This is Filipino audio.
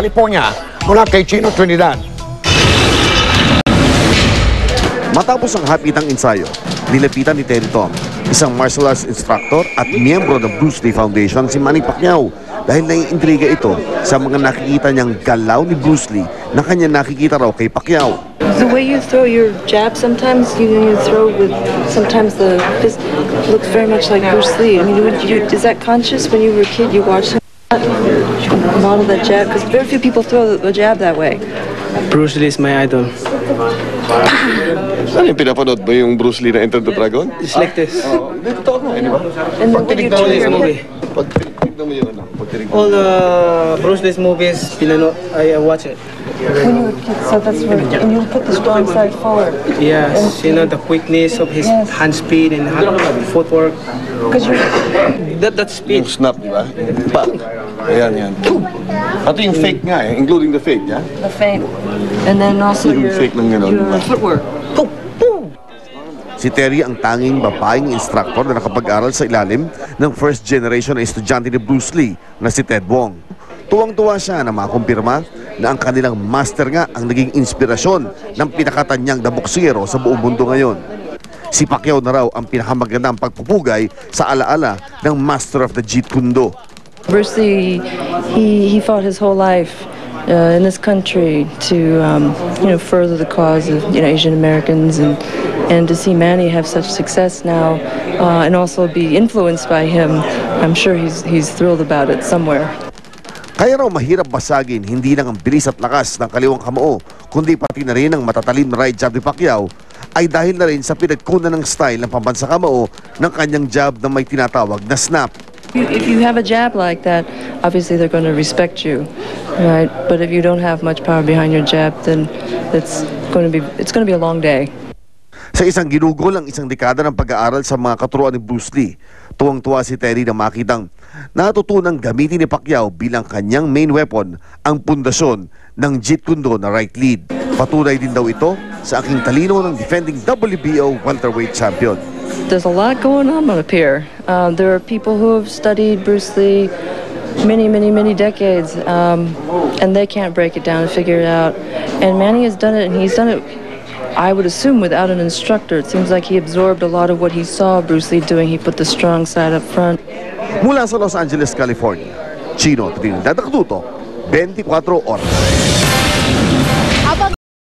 California, mula kay Chino Trinidad. Matapos ang hapitang ensayo, nilapitan ni Terry Tong, isang martial arts instructor at miyembro ng Bruce Lee Foundation si Manny Pacquiao dahil naiintriga ito sa mga nakikita niyang galaw ni Bruce Lee na kanya nakikita raw kay Pacquiao. The way you throw your jab, sometimes you throw with, sometimes the fist looks very much like Bruce Lee. I mean, is that conscious when you were a kid? You watched him model that jab? Because very few people throw a jab that way. Bruce Lee is my idol. Ano yung pinapanood ba yung Bruce Lee na Enter the Dragon? It's like this. Totoo nga, di ba? And then when you turn your movie. head, Pag tinignan mo yun, ano? Pag tinignan mo. All the Bruce Lee's movies, I watch it. when you were a kid, so that's where, and you put the strong side forward. Yes, you know the quickness of his hand speed and footwork. Because you're, That speed. Yung snap, di ba? Pa! Ayan, yan. Ito yung fake nga eh, including the fake, yeah? the feint. And then also Yung your, fake ng gano'n, your diba? footwork. Si Terry ang tanging babaeng instructor na nakapag-aral sa ilalim ng first generation na estudyante ni Bruce Lee na si Ted Wong. Tuwang-tuwa siya na makumpirma na ang kanilang master nga ang naging inspirasyon ng pinakatanyang na boksero sa buong mundo ngayon. Si Pacquiao na raw ang pinakamagandang pagpupugay sa alaala ng Master of the Jeet Kune Do. Bruce Lee, he fought his whole life in this country to further the cause of Asian Americans, and to see Manny have such success now and also be influenced by him, I'm sure he's thrilled about it somewhere. Kaya raw mahirap basagin hindi lang ang bilis at lakas ng kaliwang kamao, kundi pati na rin ang matatalim na right jab ni Pacquiao ay dahil na rin sa pinagkunan ng style ng pambansa kamao ng kanyang jab na may tinatawag na snap. If you have a jab like that, obviously they're going to respect you, right? But if you don't have much power behind your jab, then it's going to be a long day. Sa isang ginugol ang isang dekada ng pag-aaral sa mga katuruan ni Bruce Lee, tuwang-tuwa si Terry na makitang natutunang gamitin ni Pacquiao bilang kanyang main weapon ang pundasyon ng Jeet Kune Do na right lead. Patunay din daw ito sa aking talino ng defending WBO welterweight champion. There's a lot going on up here. There are people who have studied Bruce Lee many decades, and they can't break it down and figure it out. And Manny has done it, and he's done it, I would assume, without an instructor. It seems like he absorbed a lot of what he saw Bruce Lee doing. He put the strong side up front. Mula sa Los Angeles, California, Chino Trinidad, 24 Oras.